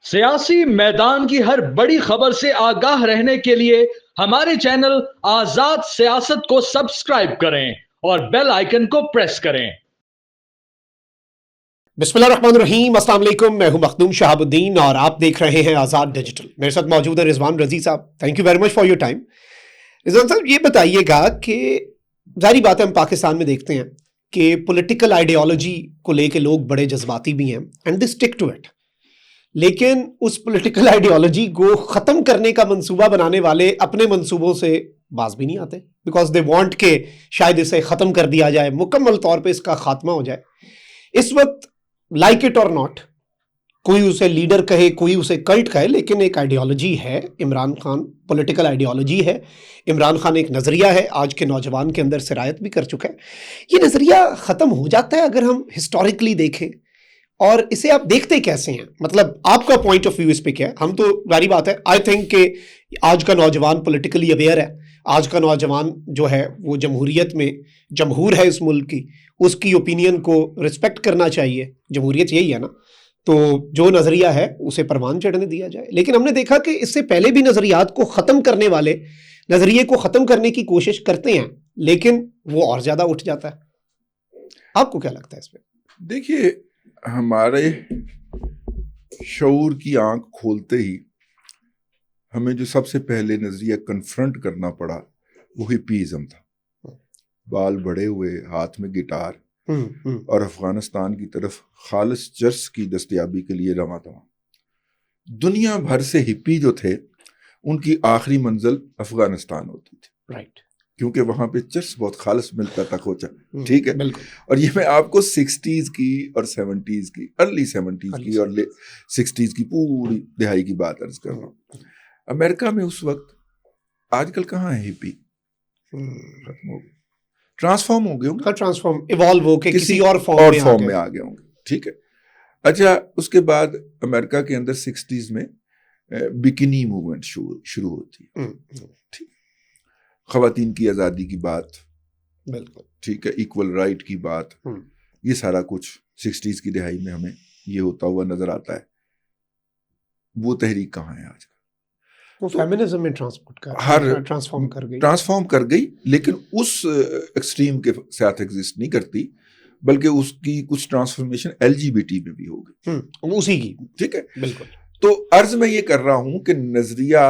سیاسی میدان کی ہر بڑی خبر سے آگاہ رہنے کے لیے ہمارے چینل آزاد سیاست کو سبسکرائب کریں اور بیل آئیکن کو پریس کریں۔ بسم اللہ الرحمن الرحیم، السلام علیکم، میں ہوں مخدوم شہاب الدین اور آپ دیکھ رہے ہیں آزاد ڈیجیٹل۔ میرے ساتھ موجود ہیں رضوان رضی صاحب۔ Thank you very much for your time. Rizwan صاحب، یہ بتائیے گا کہ ظاہری بات ہے ہم پاکستان میں دیکھتے ہیں کہ پولیٹیکل آئیڈیالوجی کو لے کے لوگ بڑے جذباتی بھی ہیں and they stick to it, لیکن اس پولیٹیکل آئیڈیالوجی کو ختم کرنے کا منصوبہ بنانے والے اپنے منصوبوں سے باز بھی نہیں آتے، بیکاز دے وانٹ کہ شاید اسے ختم کر دیا جائے، مکمل طور پہ اس کا خاتمہ ہو جائے۔ اس وقت لائک اٹ اور ناٹ، کوئی اسے لیڈر کہے، کوئی اسے کلٹ کہے، لیکن ایک آئیڈیالوجی ہے عمران خان، پولیٹیکل آئیڈیالوجی ہے عمران خان، ایک نظریہ ہے آج کے نوجوان کے اندر سرایت بھی کر چکا ہے۔ یہ نظریہ ختم ہو جاتا ہے اگر ہم ہسٹوریکلی دیکھیں، اور اسے آپ دیکھتے کیسے ہیں؟ مطلب آپ کا پوائنٹ آف ویو اس پہ کیا ہے؟ ہم تو ظاہری بات ہے آئی تھنک کہ آج کا نوجوان پولیٹیکلی اویئر ہے، آج کا نوجوان جو ہے وہ جمہوریت میں جمہور ہے اس ملک کی، اس کی اوپینین کو رسپیکٹ کرنا چاہیے، جمہوریت یہی ہے نا، تو جو نظریہ ہے اسے پروان چڑھنے دیا جائے۔ لیکن ہم نے دیکھا کہ اس سے پہلے بھی نظریات کو ختم کرنے والے نظریے کو ختم کرنے کی کوشش کرتے ہیں، لیکن وہ اور زیادہ اٹھ جاتا ہے۔ آپ کو کیا لگتا ہے اس پہ؟ دیکھیے، ہمارے شعور کی آنکھ کھولتے ہی ہمیں جو سب سے پہلے نظریہ کنفرنٹ کرنا پڑا وہ ہپیزم تھا، بال بڑے ہوئے، ہاتھ میں گٹار، اور افغانستان کی طرف خالص چرس کی دستیابی کے لیے رواں تھا۔ دنیا بھر سے ہپی جو تھے ان کی آخری منزل افغانستان ہوتی تھی، رائٹ، کیونکہ وہاں پہ چرس بہت خالص ملتا تھا کھوچا، ٹھیک ہے۔ بالکل۔ اور یہ میں آپ کو 60s کی اور 70s کی، ارلی 70s کی اور 60s کی پوری دہائی کی بات عرض کر رہا ہوں۔ امریکہ میں اس وقت، آج کل کہاں ہے ہپی، ختم ہو گئے، ٹرانسفارم ہو گئے ہوں گے، ٹرانسفارم ایوالو ہو کے کسی اور فارم میں آ گئے ہوں گے، ٹھیک ہے۔ اچھا، اس کے بعد امریکہ کے اندر 60s میں بکینی موومنٹ شروع ہوتی ہے، ٹھیک، خواتین کی آزادی کی بات، بالکل ٹھیک ہے، ایکول رائٹ کی بات، یہ سارا کچھ 60s کی دہائی میں ہمیں یہ ہوتا ہوا نظر آتا ہے۔ وہ تحریک کہاں ہے آج کل؟ وہ فیمنزم میں ٹرانسفارم کر گئی، لیکن اس ایکسٹریم کے ساتھ ایگزسٹ نہیں کرتی، بلکہ اس کی کچھ ٹرانسفارمیشن LGBT میں بھی ہو گئی، اسی کی، ٹھیک ہے۔ بالکل۔ تو عرض میں یہ کر رہا ہوں کہ نظریہ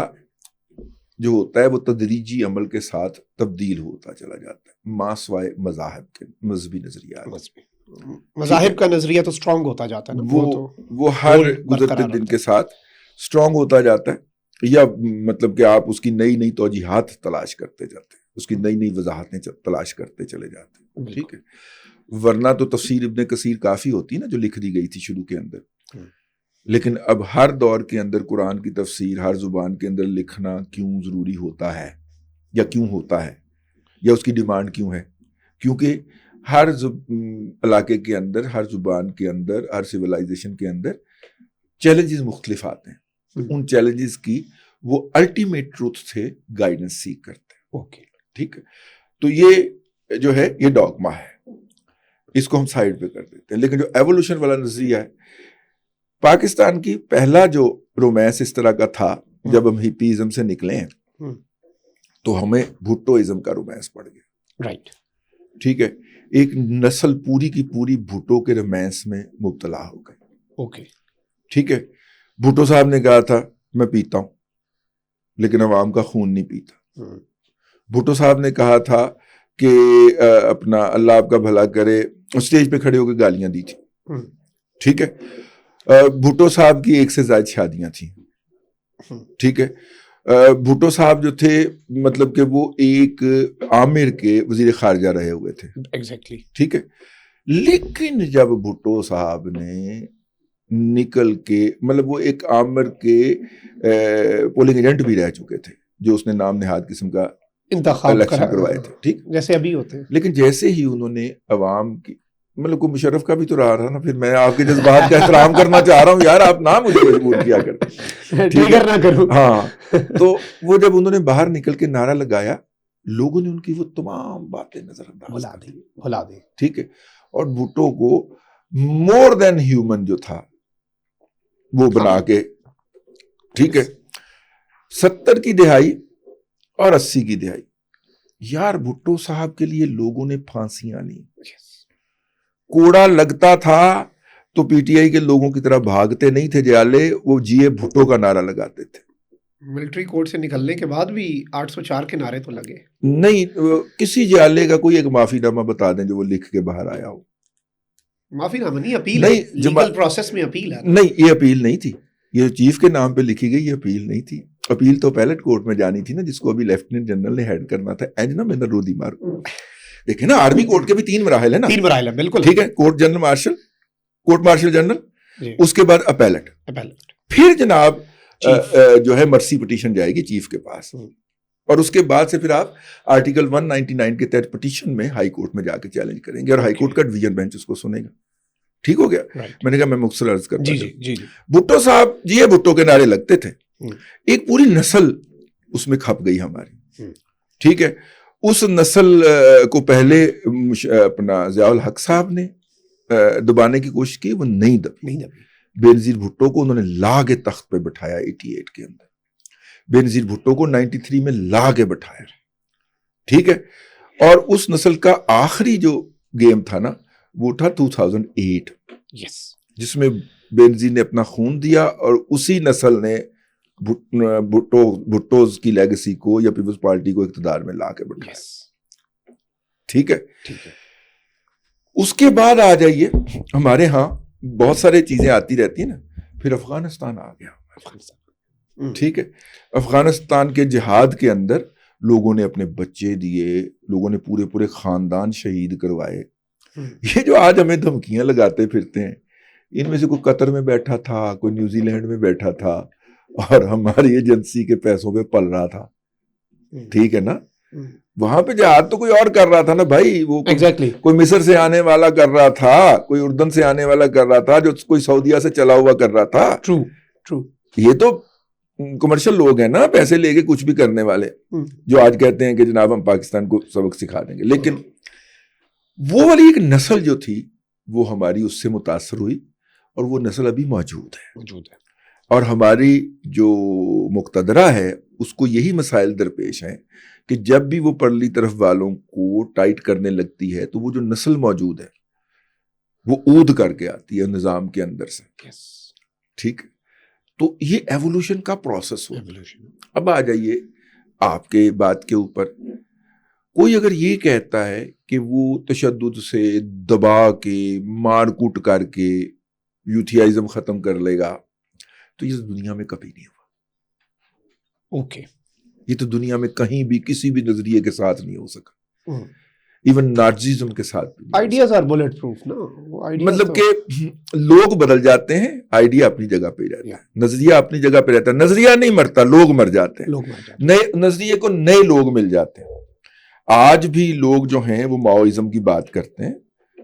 جو ہوتا ہے وہ تدریجی عمل کے ساتھ تبدیل ہوتا چلا جاتا ہے، ماں سوائے مذاہب کے، مذہبی نظریات، مذاہب کا نظریہ تو اسٹرانگ ہوتا جاتا ہے نا، وہ ہر گزرتے دن کے ساتھ اسٹرانگ ہوتا جاتا ہے، یا مطلب کہ آپ اس کی نئی نئی توجیحات تلاش کرتے جاتے ہیں، اس کی نئی نئی وضاحتیں تلاش کرتے چلے جاتے ہیں، ٹھیک ہے۔ ورنہ تو تفسیر ابن کثیر کافی ہوتی ہے نا جو لکھ دی گئی تھی شروع کے اندر، لیکن اب ہر دور کے اندر قرآن کی تفسیر ہر زبان کے اندر لکھنا کیوں ضروری ہوتا ہے، یا کیوں ہوتا ہے، یا اس کی ڈیمانڈ کیوں ہے؟ کیونکہ ہر علاقے کے اندر، ہر زبان کے اندر، ہر سویلائزیشن کے اندر چیلنجز مختلف آتے ہیں، ان چیلنجز کی وہ الٹیمیٹ ٹروتھ سے گائیڈنس سیکھ کرتے ہیں، اوکے، ٹھیک ہے۔ تو یہ جو ہے یہ ڈاگما ہے، اس کو ہم سائڈ پہ کر دیتے ہیں۔ لیکن جو ایوولوشن والا نظریہ ہے، پاکستان کی پہلا جو رومانس اس طرح کا تھا، جب ہم ہپیزم سے نکلے ہیں تو ہمیں بھٹوازم کا رومانس پڑ گیا، رائٹ، ٹھیک ہے۔ ایک نسل پوری کی پوری بھٹو کے رومانس میں مبتلا ہو گئی، اوکے، ٹھیک ہے۔ بھٹو صاحب نے کہا تھا میں پیتا ہوں لیکن عوام کا خون نہیں پیتا۔ بھٹو صاحب نے کہا تھا کہ اپنا اللہ آپ کا بھلا کرے، اسٹیج پہ کھڑے ہو کے گالیاں دی تھی، ٹھیک ہے۔ بھٹو صاحب کی 1 سے زائد شادیاں تھیں، ٹھیک ہے۔ بھٹو صاحب جو تھے مطلب کہ وہ ایک عامر کے وزیر خارجہ رہے ہوئے تھے، ایگزیکٹلی، ٹھیک ہے۔ لیکن جب بھٹو صاحب نے نکل کے مطلب وہ ایک عامر کے پولنگ ایجنٹ بھی رہ چکے تھے، جو اس نے نام نہاد قسم کا الیکشن کروائے تھے، ٹھیک، جیسے ابھی ہوتے ہیں۔ لیکن جیسے ہی انہوں نے عوام کی مطلب کو مشرف کا بھی تو رہا نا، پھر میں آپ کے جذبات کا احترام کرنا چاہ رہا ہوں یار، آپ نہ مجھے مجبور کیا کریں، ٹریگر نہ کرو، ہاں۔ تو وہ جب انہوں نے باہر نکل کے نعرہ لگایا، لوگوں نے ان کی وہ تمام باتیں نظر انداز بھلا دی، ٹھیک ہے۔ اور بھٹو کو مور دین ہیومن جو تھا وہ بنا کے ٹھیک ہے. 70 کی دہائی اور 80 کی دہائی, یار بھٹو صاحب کے لیے لوگوں نے پھانسیاں لی. کوڑا لگتا تھا تو پی ٹی آئی کے لوگوں کی طرح بھاگتے نہیں تھے جیالے, وہ جیے بھٹو کا نعرہ لگاتے تھے. ملٹری کورٹ سے نکلنے کے بعد بھی 804 کے نعرے تو لگے نہیں. کسی جیالے کا کوئی ایک معافی نامہ بتا دیں جو وہ لکھ کے باہر آیا ہو. معافی نامہ نہیں, اپیل نہیں, لیگل پروسیس میں اپیل ہے. نہیں, یہ اپیل نہیں تھی, یہ چیف کے نام پہ لکھی گئی, یہ اپیل نہیں تھی. اپیل تو پیلٹ کورٹ میں جانی تھی نا, جس کو ابھی لیفٹیننٹ جنرل نے ہیڈ کرنا تھا. اینجنا میں رودی مارو دیکھیں نا, آرمی کورٹ کے بھی 3 مراحل ہیں نا. 3 مراحل ہیں بالکل. ٹھیک ہے, court general martial, court martial general, اس کے بعد اپیلٹ, پھر جناب جو ہے مرسی پٹیشن جائے گی چیف کے پاس, اور اس کے بعد سے پھر آپ آرٹیکل 199 کے تحت پٹیشن میں ہائی کورٹ میں جا کے چیلنج کریں گے, اور ہائی کورٹ کا ڈویژن بینچ اس کو سنے گا. ٹھیک ہو گیا. میں نے کہا میں مختصر عرض کرتا ہوں. بھٹو صاحب جی, بھٹو کے نعرے لگتے تھے, ایک پوری نسل اس میں کھپ گئی ہماری. ٹھیک ہے, اس نسل کو پہلے اپنا ضیاء الحق صاحب نے دبانے کی کوشش کی, وہ نہیں دبی. بے نظیر بھٹو کو انہوں نے لا کے تخت پہ بٹھایا 88 کے اندر, بے نظیر بھٹو کو 93 میں لا کے بٹھایا. ٹھیک ہے, اور اس نسل کا آخری جو گیم تھا نا, وہ تھا 2008, جس میں بے نظیر نے اپنا خون دیا, اور اسی نسل نے بھٹوز کی لیگیسی کو یا پیپلز پارٹی کو اقتدار میں لا کے بٹھایا. ٹھیک ہے. اس کے بعد آ جائیے, ہمارے ہاں بہت سارے چیزیں آتی رہتی ہیں نا. پھر افغانستان آ گیا. ٹھیک ہے, افغانستان کے جہاد کے اندر لوگوں نے اپنے بچے دیے, لوگوں نے پورے خاندان شہید کروائے. یہ جو آج ہمیں دھمکیاں لگاتے پھرتے ہیں, ان میں سے کوئی قطر میں بیٹھا تھا, کوئی نیوزی لینڈ میں بیٹھا تھا, اور ہماری ایجنسی کے پیسوں پہ پل رہا تھا. ٹھیک ہے نا, وہاں پہ جہاد تو کوئی اور کر رہا تھا نا بھائی. وہ کوئی مصر سے آنے والا کر رہا تھا, کوئی اردن سے آنے والا کر رہا تھا, جو کوئی سعودیہ سے چلا ہوا کر رہا تھا. ٹرو. یہ تو کمرشل لوگ ہیں نا, پیسے لے کے کچھ بھی کرنے والے, جو آج کہتے ہیں کہ جناب ہم پاکستان کو سبق سکھا دیں گے. لیکن وہ والی ایک نسل جو تھی وہ ہماری اس سے متاثر ہوئی, اور وہ نسل ابھی موجود ہے. اور ہماری جو مقتدرہ ہے اس کو یہی مسائل درپیش ہیں کہ جب بھی وہ پرلی طرف والوں کو ٹائٹ کرنے لگتی ہے, تو وہ جو نسل موجود ہے وہ اود کر کے آتی ہے نظام کے اندر سے. ٹھیک ہے, تو یہ ایوولوشن کا پروسیس ہو. اب آ جائیے آپ کے بات کے اوپر, کوئی اگر یہ کہتا ہے کہ وہ تشدد سے دبا کے مار کوٹ کر کے یوتھیائزم ختم کر لے گا, تو یہ دنیا میں کبھی نہیں ہوا. یہ تو دنیا میں کہیں بھی کسی بھی نظریے کے ساتھ نہیں ہو سکا. ایون نازیزم کے ساتھ بھی. آئیڈیاز آر بلٹ پروف نا, مطلب کہ لوگ بدل جاتے ہیں, آئیڈیا اپنی جگہ پہ رہتا ہے, نظریہ اپنی جگہ پہ رہتا ہے. نظریہ نہیں مرتا, لوگ مر جاتے ہیں. نئے نظریے کو نئے لوگ مل جاتے ہیں. آج بھی لوگ جو ہیں وہ ماؤازم کی بات کرتے ہیں.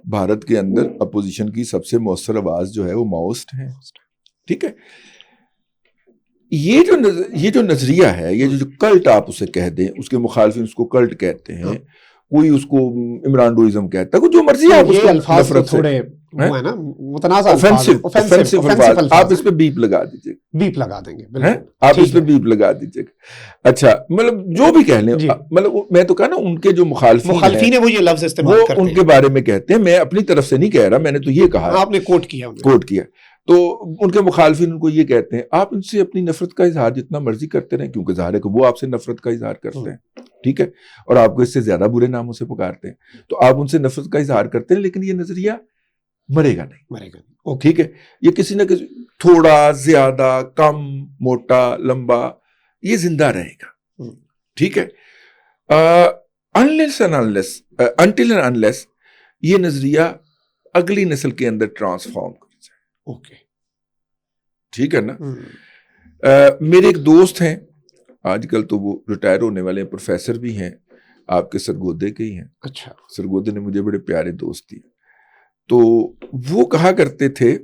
بھارت کے اندر اپوزیشن کی سب سے مؤثر آواز جو ہے وہ ماؤسٹ ہیں. ٹھیک ہے, یہ جو نظریہ ہے, یہ جو کلٹ آپ اسے کہہ دیں, اس کے مخالفین اس کو کلٹ کہتے ہیں, کوئی اس کو عمران ڈوئزم کہتا ہے, کوئی جو مرضی آپ اس کو الفاظ تھوڑے وہ ہے نا متنازع الفاظ, آپ اس پہ بیپ لگا دیجیے, بیپ لگا دیں گے, آپ اس پہ بیپ لگا دیجیے. اچھا, مطلب جو بھی کہہ لیں, مطلب میں تو کہا نا ان کے جو مخالفین ہیں وہ یہ لفظ استعمال کرتے ہیں, ان کے بارے میں کہتے ہیں. میں اپنی طرف سے نہیں کہہ رہا, میں نے تو یہ کہا, آپ نے کوٹ کیا. تو ان کے مخالفین ان کو یہ کہتے ہیں آپ ان سے اپنی نفرت کا اظہار جتنا مرضی کرتے رہیں, کیونکہ ظاہر ہے کہ وہ آپ سے نفرت کا اظہار کرتے ہیں. ٹھیک ہے, اور آپ کو اس سے زیادہ برے ناموں سے پکارتے ہیں, تو آپ ان سے نفرت کا اظہار کرتے ہیں, لیکن یہ نظریہ مرے گا نہیں. ٹھیک ہے, یہ کسی نہ کسی تھوڑا زیادہ کم موٹا لمبا یہ زندہ رہے گا. ٹھیک ہے, until and unless یہ نظریہ اگلی نسل کے اندر ٹرانسفارم کر جائے. ٹھیک ہے نا. میرے ایک دوست ہیں, آج کل تو وہ ریٹائر ہونے والے ہیں, پروفیسر بھی ہیں, آپ کے سرگودے کے ہی ہیں. اچھا, سرگودے نے مجھے بڑے پیارے دوست دیے. تو وہ کہا کرتے تھے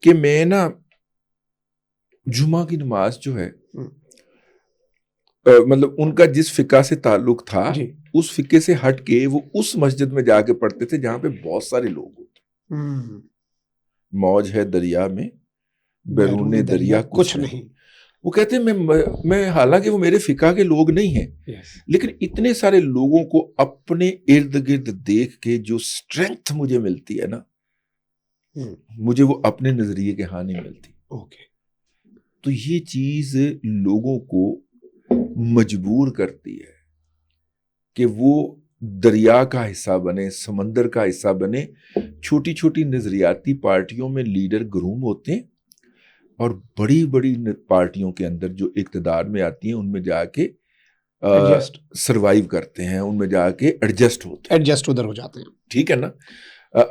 کہ میں نا جمعہ کی نماز جو ہے, مطلب ان کا جس فقہ سے تعلق تھا اس فقہ سے ہٹ کے وہ اس مسجد میں جا کے پڑھتے تھے جہاں پہ بہت سارے لوگ ہوتے. موج ہے دریا میں بیرون دریا کچھ نہیں, وہ کہتے ہیں میں حالانکہ وہ میرے فقہ کے لوگ نہیں ہیں لیکن اتنے سارے لوگوں کو اپنے ارد گرد دیکھ کے جو اسٹرینتھ مجھے ملتی ہے نا مجھے وہ اپنے نظریے کے ہاں نہیں ملتی. تو یہ چیز لوگوں کو مجبور کرتی ہے کہ وہ دریا کا حصہ بنے, سمندر کا حصہ بنے. چھوٹی چھوٹی نظریاتی پارٹیوں میں لیڈر گروم ہوتے ہیں اور بڑی بڑی پارٹیوں کے اندر جو اقتدار میں آتی ہیں ان میں جا کے سروائیو کرتے ہیں, ان میں جا کے ایڈجسٹ ادھر ہو جاتے ہیں. ٹھیک ہے نا.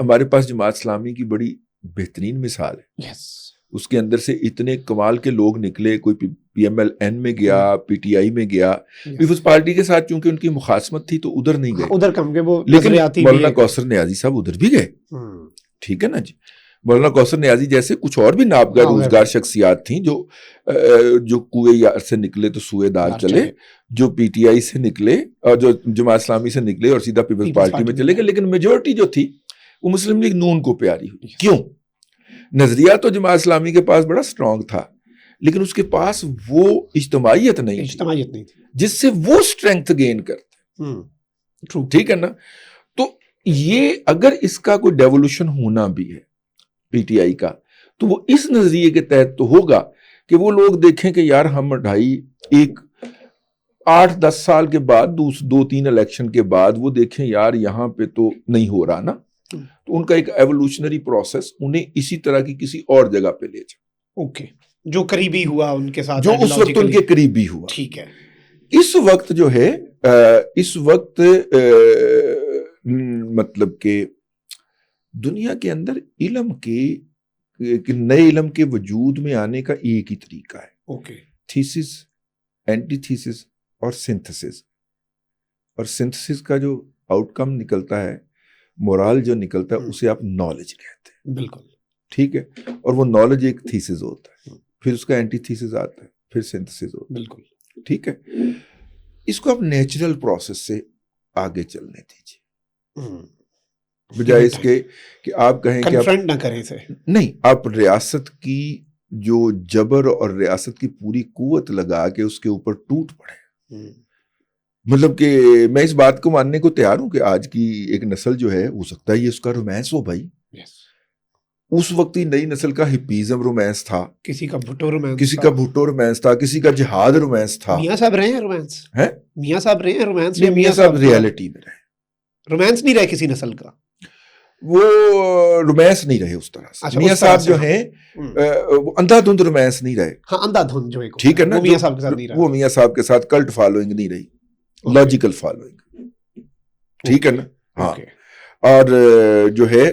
ہمارے پاس جماعت اسلامی کی بڑی بہترین مثال ہے. اس کے اندر سے اتنے کمال کے لوگ نکلے, کوئی پی ایم ایل این میں گیا, پی ٹی آئی میں گیا, پیپلز پارٹی کے ساتھ چونکہ ان کی مخاصمت تھی تو ادھر نہیں گئے, ادھر کم کے وہ لیکن مولانا کوثر نیازی صاحب ادھر بھی گئے. ٹھیک ہے نا جی. مولانا کوثر نیازی جیسے کچھ اور بھی نابغہ روزگار شخصیات تھیں جو کوئے یار سے نکلے تو سوئے دار چلے, جو پی ٹی آئی سے نکلے اور جو جماعت اسلامی سے نکلے اور سیدھا پیپلز پارٹی میں چلے گئے. لیکن میجورٹی جو تھی وہ مسلم لیگ نون کو پیاری ہوئی. کیوں؟ نظریہ تو جماعت اسلامی کے پاس بڑا اسٹرانگ تھا لیکن اس کے پاس وہ اجتماعیت نہیں تھی جس سے وہ اسٹرینتھ گین کرتے. ٹھیک ہے نا. تو یہ اگر اس کا کوئی ڈیولوشن ہونا بھی ہے پی ٹی آئی کا تو وہ اس نظریے کے تحت تو ہوگا کہ وہ لوگ دیکھیں کہ یار ہم 8-10 سال کے بعد 2-3 الیکشن کے بعد وہ دیکھیں یار یہاں پہ تو نہیں ہو رہا نا, تو ان کا ایک ایوولوشنری پروسیس انہیں اسی طرح کی کسی اور جگہ پہ لے جائے. جو قریبی ہوا ان کے ساتھ, جو اس وقت ان کے قریبی ہوا. ٹھیک ہے. اس وقت جو ہے اس وقت مطلب کہ دنیا کے اندر علم کے نئے علم کے وجود میں آنے کا ایک ہی طریقہ ہے. تھیسس, اینٹی تھیسس اور سنتھسس. اور سنتھسس کا جو آؤٹ کم نکلتا ہے, مورال جو نکلتا ہے, اسے آپ نالج کہتے ہیں. بالکل ٹھیک ہے. اور وہ نالج ایک تھیسس ہوتا ہے, پھر اس کا اینٹی تھیسس آتا ہے, پھر سنتھسس ہوتا ہے. بالکل ٹھیک ہے. اس کو آپ نیچرل پروسیس سے آگے چلنے دیجیے بجائے اس کے کہ آپ کہیں کہ کنفرنٹ نہ کریں اسے. نہیں, آپ ریاست کی جو جبر اور ریاست کی پوری قوت لگا کے اس کے اوپر ٹوٹ پڑے. مطلب کہ میں اس بات کو ماننے کو تیار ہوں کہ آج کی ایک نسل جو ہے ہو سکتا ہے یہ اس کا رومانس ہو بھائی. اس وقت ہی نئی نسل کا ہپیزم رومانس تھا, کسی کا بھٹو رومانس تھا, کسی کا جہاد رومانس تھا. میاں صاحب رہے ہیں رومانس, میاں صاحب رہے ہیں رومانس, میاں صاحب ریالٹی میں رہے. رومانس نہیں رہے کسی نسل کا, وہ رومانس نہیں رہے اس طرح سے. میاں صاحب جو ہیں وہ اندھا دھند رومانس نہیں رہے. ہاں اندھا دھند جو ایک, ٹھیک ہے نا, میاں صاحب کے ساتھ نہیں رہا. وہ میاں صاحب کے ساتھ کلٹ فالوئنگ نہیں رہی, لاجیکل فالوئنگ. ٹھیک ہے نا. ہاں. اور جو ہے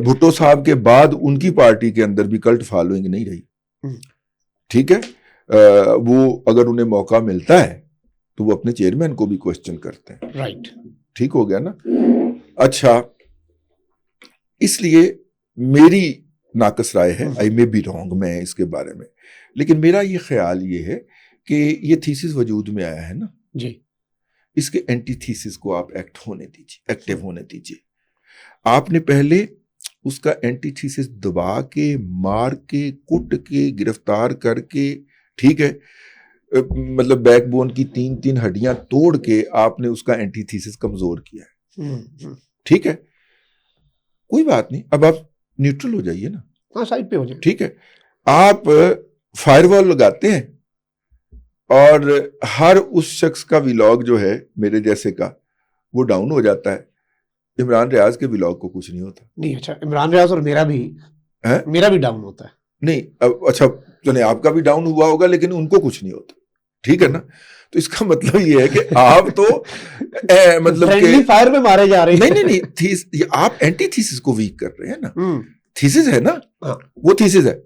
بھٹو صاحب کے بعد ان کی پارٹی کے اندر بھی کلٹ فالوئنگ نہیں رہی. ٹھیک ہے. وہ اگر انہیں موقع ملتا ہے تو وہ اپنے چیئرمین کو بھی کوسچن کرتے ہیں. رائٹ. ٹھیک ہو گیا نا. اچھا, اس لیے میری ناقص رائے ہے, آئی مے بی رانگ میں اس کے بارے میں, لیکن میرا یہ خیال یہ ہے کہ یہ تھیسس وجود میں آیا ہے نا جی, اس کے اینٹی تھیسس کو آپ ایکٹیو ہونے دیجیے. آپ نے پہلے اس کا اینٹی تھیسس دبا کے, مار کے, کٹ کے, گرفتار کر کے, ٹھیک ہے, مطلب بیک بون کی 3 ہڈیاں توڑ کے آپ نے اس کا اینٹی تھیسس کمزور کیا ہے. ٹھیک ہے, کوئی بات نہیں, اب آپ نیوٹرل ہو جائیے نا, ہاں سائڈ پہ ہو جائیں. ٹھیک ہے. آپ فائر وال لگاتے ہیں اور ہر اس شخص کا ویلاگ جو ہے میرے جیسے کا وہ ڈاؤن ہو جاتا ہے. عمران ریاض کے ویلاگ کو کچھ نہیں ہوتا. نہیں, اچھا, عمران ریاض اور میرا بھی ڈاؤن ہوتا ہے. نہیں, اچھا چلیں, آپ کا بھی ڈاؤن ہوا ہوگا لیکن ان کو کچھ نہیں ہوتا. ٹھیک ہے نا. تو اس کا مطلب یہ ہے کہ آپ تو مطلب کہ فائر میں مارے جا رہے ہیں. نہیں, آپ اینٹی تھیسس کو ویک کر رہے ہیں نا. تھیسس ہے نا, وہ تھیسس ہے.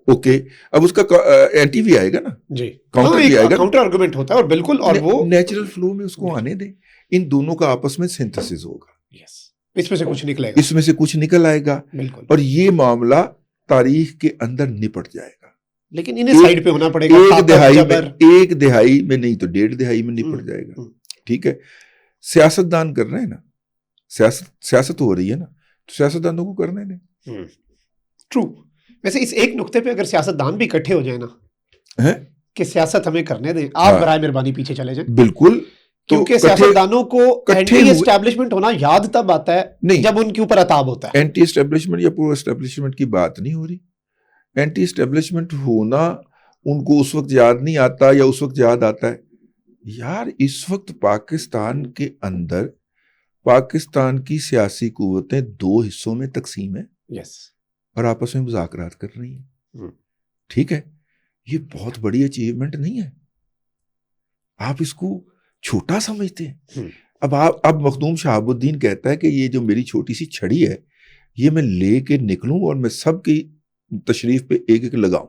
اوکے, اب اس کا اینٹی بھی آئے گا نا جی, کاؤنٹر بھی آئے گا, کاؤنٹر آرگومنٹ ہوتا ہے. اور بالکل, اور وہ نیچرل فلو میں اس کو آنے دیں. ان دونوں کا آپس میں سنتھسس ہوگا, اس میں سے کچھ نکلے گا, اس میں سے کچھ نکل آئے گا. بالکل. اور یہ معاملہ تاریخ کے اندر نپٹ جائے گا. لیکن انہیں سائیڈ پہ ہونا پڑے گا. ایک دہائی میں نہیں تو 1.5 دہائی میں نپٹ جائے گا. ٹھیک ہے. سیاست دان کر رہے ہیں نا, سیاست ہو رہی ہے نا, تو سیاست دانوں کو کرنے دیں. ٹرو. ویسے اس ایک نقطے پہ اگر سیاست دان بھی اکٹھے ہو جائیں نا کہ سیاست ہمیں کرنے دیں, آپ برائے مہربانی پیچھے چلے جائیں. بالکل, کیونکہ سیاستدانوں کو اینٹی اسٹیبلشمنٹ ہونا یاد تب آتا ہے جب ان کے اوپر عتاب ہوتا ہے. اینٹی اسٹیبلشمنٹ یا پرو اسٹیبلشمنٹ کی بات نہیں ہو رہی. اینٹی اسٹیبلشمنٹ ہونا ان کو اس وقت یاد نہیں آتا یا اس وقت یاد آتا ہے. یار اس وقت پاکستان کے اندر پاکستان کی سیاسی قوتیں 2 حصوں میں تقسیم ہیں, اور آپس میں مذاکرات کر رہی ہیں. ٹھیک ہے, یہ بہت بڑی اچیومنٹ نہیں ہے, آپ اس کو چھوٹا سمجھتے ہیں. اب مخدوم شہاب الدین کہتا ہے کہ یہ جو میری چھوٹی سی چھڑی ہے یہ میں لے کے نکلوں اور میں سب کی تشریف پہ ایک ایک لگاؤں,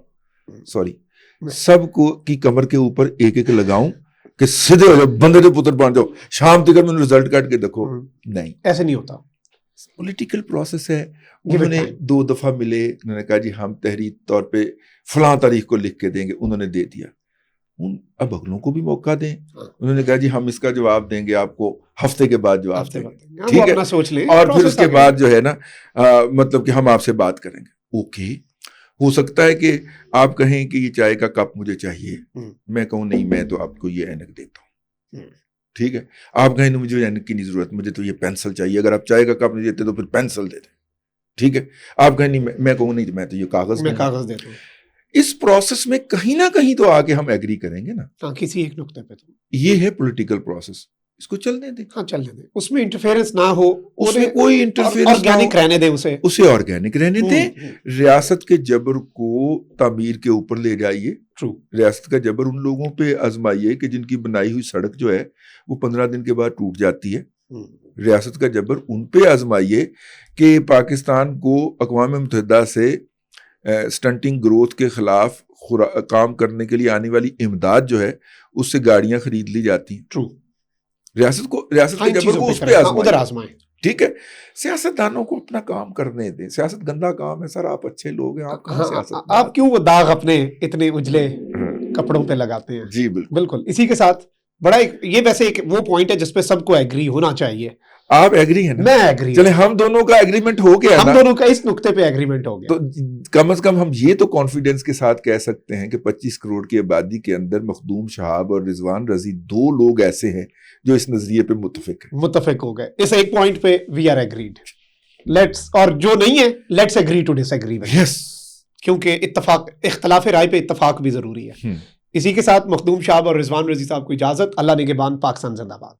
سب کو کی کمر کے اوپر ایک ایک لگاؤں کہ سیدھے ہو جاؤ, بندے کے پتر بن جاؤ, شام تک میں رزلٹ کاٹ کے دیکھو. نہیں, ایسے نہیں ہوتا. پولیٹیکل پروسیس ہے. انہوں نے 2 دفعہ ملے, انہوں نے کہا جی ہم تحریری طور پہ فلاں تاریخ کو لکھ کے دیں گے, انہوں نے دے دیا. اب اگلوں کو بھی موقع دیں. انہوں نے کہا جی ہم اس کا جواب دیں گے آپ کو ہفتے کے بعد جواب دیں گے, ٹھیک ہے, سوچ لیں, اور پھر اس کے بعد جو ہے نا مطلب کہ ہم آپ سے بات کریں گے. اوکے, ہو سکتا ہے کہ آپ کہیں کہ یہ چائے کا کپ مجھے چاہیے, میں کہوں نہیں میں تو آپ کو یہ اینک دیتا ہوں. ٹھیک ہے, آپ کہیں مجھے اینک کی نہیں ضرورت, مجھے تو یہ پینسل چاہیے, اگر آپ چائے کا کپ نہیں دیتے تو پھر پینسل دے دیں. ٹھیک ہے, آپ کہیں نہیں, میں کہوں نہیں میں تو یہ کاغذ دیتا ہوں. اس پروسیس میں کہیں نہ کہیں تو آگے ہم ایگری کریں گے نا, کسی ایک نقطے پہ. تو یہ ہے پولیٹیکل پروسیس, اس کو چلنے دیں. ہاں چلنے دیں, اس میں انٹرفیئرنس نہ ہو, اس میں کوئی انٹرفیئرنس آرگینک رہنے دیں, اسے آرگینک رہنے دیں. ریاست کے جبر کو تعمیر کے اوپر لے جائیے. ریاست کا جبر ان لوگوں پہ آزمائیے کہ جن کی بنائی ہوئی سڑک جو ہے وہ 15 دن کے بعد ٹوٹ جاتی ہے. ریاست کا جبر ان پہ آزمائیے کہ پاکستان کو اقوام متحدہ سے سٹنٹنگ گروتھ کے خلاف کام کرنے کے لیے آنے والی امداد جو ہے اس سے گاڑیاں خرید لی جاتی ہیں. ریاست کے جبر کو اس پہ آزمائیں. ٹھیک ہے, سیاست دانوں کو اپنا کام کرنے دیں. سیاست گندا کام ہے سر, آپ اچھے لوگ ہیں, آپ کیوں وہ داغ اپنے اتنے اجلے کپڑوں پہ لگاتے ہیں. جی بالکل. اسی کے ساتھ بڑا یہ ویسے ایک وہ پوائنٹ ہے جس پہ سب کو ایگری ہونا چاہیے. آپ ایگری ہیں نا؟ میں ایگری. چلے ہم دونوں کا ایگریمنٹ ہو گیا, ہم دونوں کا اس نقطے پہ ایگریمنٹ ہو گیا, تو کم از کم ہم یہ تو کانفیڈنس کے ساتھ کہہ سکتے ہیں کہ 25 کروڑ کی آبادی کے اندر مخدوم شہاب اور رضوان رضی 2 لوگ ایسے ہیں جو اس نظریے پہ متفق ہو گئے. اس ایک پوائنٹ پہ وی آر ایگریڈ. لیٹس, اور جو نہیں ہے let's agree to disagree. Yes, کیونکہ اختلاف رائے پہ اتفاق بھی ضروری ہے. اسی کے ساتھ مخدوم شہاب اور رضوان رضی صاحب کو اجازت. اللہ نگہبان. پاکستان زندہ باد.